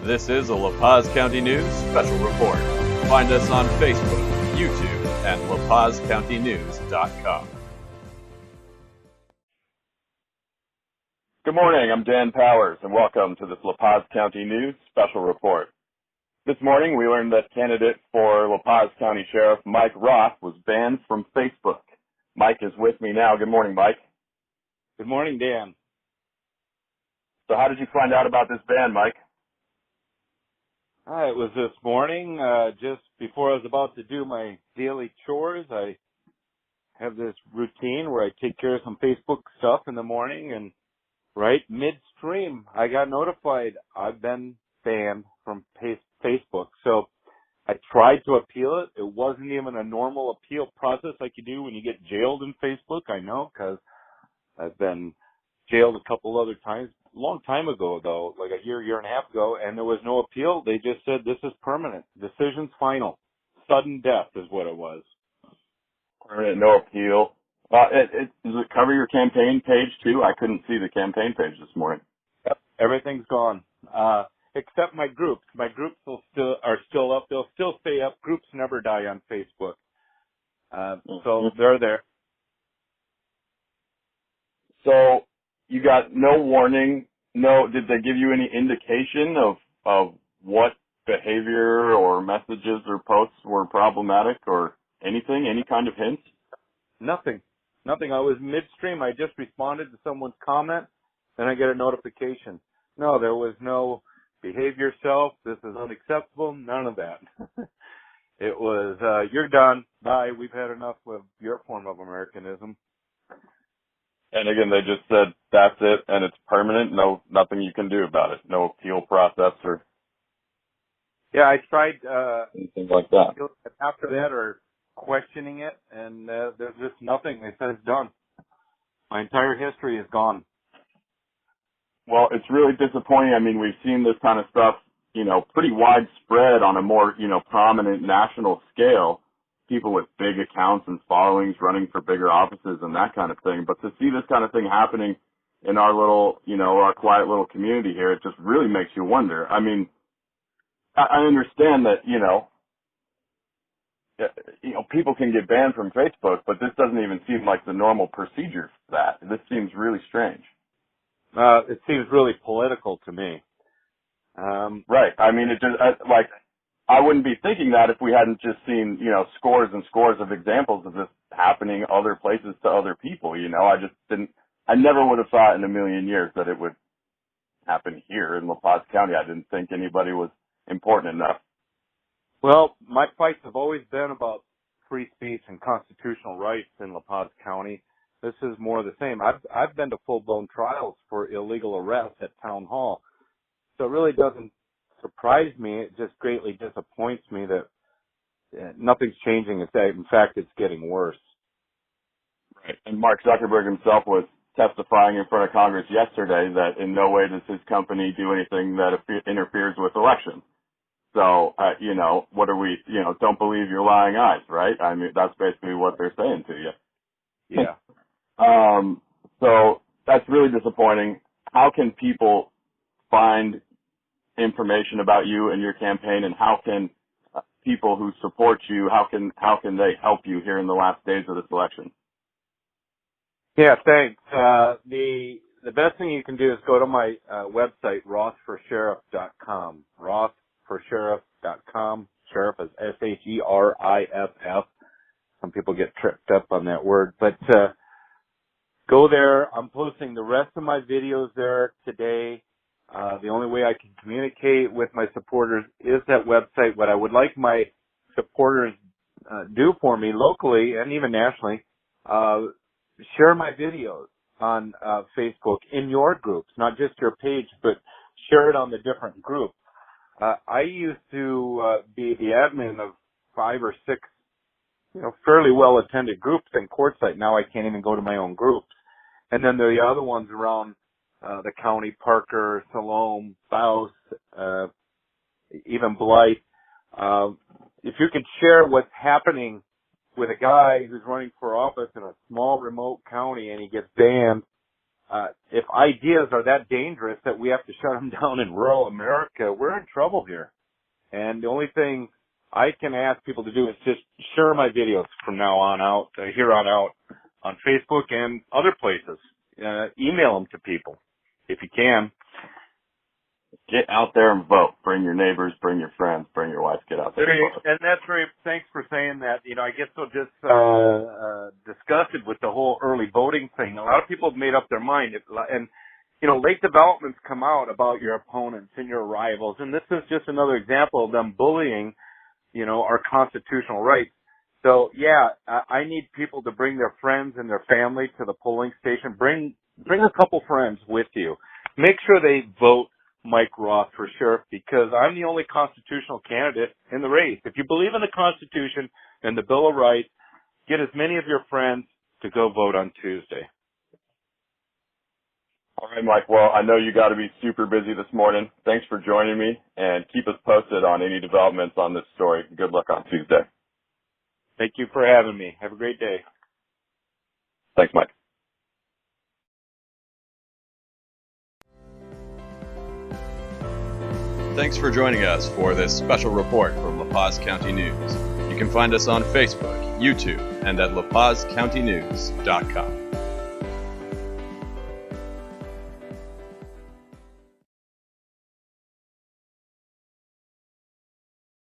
This is a La Paz County News special report. Find us on Facebook, YouTube, and lapazcountynews.com. Good morning, I'm Dan Powers, and welcome to this La Paz County News special report. This morning, we learned that candidate for La Paz County Sheriff Mike Roth was banned from Facebook. Mike is with me now. Good morning, Mike. Good morning, Dan. So how did you find out about this ban, Mike? It was this morning, just before I was about to do my daily chores. I have this routine where I take care of some Facebook stuff in the morning, and right midstream, I got notified I've been banned from Facebook. So I tried to appeal it. It wasn't even a normal appeal process like you do when you get jailed in Facebook. I know, because I've been jailed a couple other times. A long time ago, though, like a year and a half ago, and there was no appeal. They just said, this is permanent. Decision's final. Sudden death is what it was. Permanent, no appeal. Does it cover your campaign page, too? I couldn't see the campaign page this morning. Yep, everything's gone. Except my groups. My groups are still up. They'll still stay up. Groups never die on Facebook. So they're there. So you got no warning. No, did they give you any indication of what behavior or messages or posts were problematic or anything? Any kind of hints? Nothing. I was midstream. I just responded to someone's comment, then I get a notification. No, there was no behave yourself. This is unacceptable. None of that. It was, you're done. Bye. We've had enough of your form of Americanism. And again, they just said, that's it, and it's permanent, nothing you can do about it. No appeal process or... Yeah, I tried, anything like that. After that, or questioning it, and there's just nothing. They said it's done. My entire history is gone. Well, it's really disappointing. I mean, we've seen this kind of stuff, pretty widespread on a more, prominent national scale. People with big accounts and followings running for bigger offices and that kind of thing. But to see this kind of thing happening in our little, our quiet little community here, it just really makes you wonder. I mean, I understand that, people can get banned from Facebook, but this doesn't even seem like the normal procedure for that. This seems really strange. It seems really political to me. Right. I mean, it just, I wouldn't be thinking that if we hadn't just seen, scores and scores of examples of this happening other places to other people, I never would have thought in a million years that it would happen here in La Paz County. I didn't think anybody was important enough. Well, my fights have always been about free speech and constitutional rights in La Paz County. This is more the same. I've been to full-blown trials for illegal arrest at Town Hall. So it really doesn't surprise me. It just greatly disappoints me that nothing's changing. In fact, it's getting worse. Right. And Mark Zuckerberg himself was testifying in front of Congress yesterday that in no way does his company do anything that interferes with elections. So, what are we, don't believe your lying eyes, right? I mean, that's basically what they're saying to you. Yeah. So that's really disappointing. How can people find information about you and your campaign, and how can people who support you, how can they help you here in the last days of this election? Yeah, thanks. The best thing you can do is go to my website, rothforsheriff.com. rothforsheriff.com. Sheriff is S-H-E-R-I-F-F. Some people get tripped up on that word, but go there. I'm posting the rest of my videos there today. The only way I can communicate with my supporters is that website. What I would like my supporters do for me locally and even nationally, share my videos on Facebook in your groups, not just your page, but share it on the different groups. I used to be the admin of 5 or 6, fairly well-attended groups in Quartzsite. Now I can't even go to my own groups. And then there are the other ones around the county, Parker, Salome, Faust, even Blythe. If you could share what's happening with a guy who's running for office in a small remote county and he gets banned if ideas are that dangerous that we have to shut them down in rural America, we're in trouble here. And the only thing I can ask people to do is just share my videos from now on out, here on out, on Facebook and other places. Email them to people if you can. Get out there and vote. Bring your neighbors, bring your friends, bring your wife. Get out there and vote. And that's very, thanks for saying that. You know, I get so just disgusted with the whole early voting thing. A lot of people have made up their mind. And, you know, late developments come out about your opponents and your rivals. And this is just another example of them bullying, you know, our constitutional rights. So, yeah, I need people to bring their friends and their family to the polling station. Bring a couple friends with you. Make sure they vote Mike Roth for sure, because I'm the only constitutional candidate in the race. If you believe in the Constitution and the Bill of Rights, get as many of your friends to go vote on Tuesday. All right, Mike. Well, I know you got to be super busy this morning. Thanks for joining me, and keep us posted on any developments on this story. Good luck on Tuesday. Thank you for having me. Have a great day. Thanks, Mike. Thanks for joining us for this special report from La Paz County News. You can find us on Facebook, YouTube, and at lapazcountynews.com.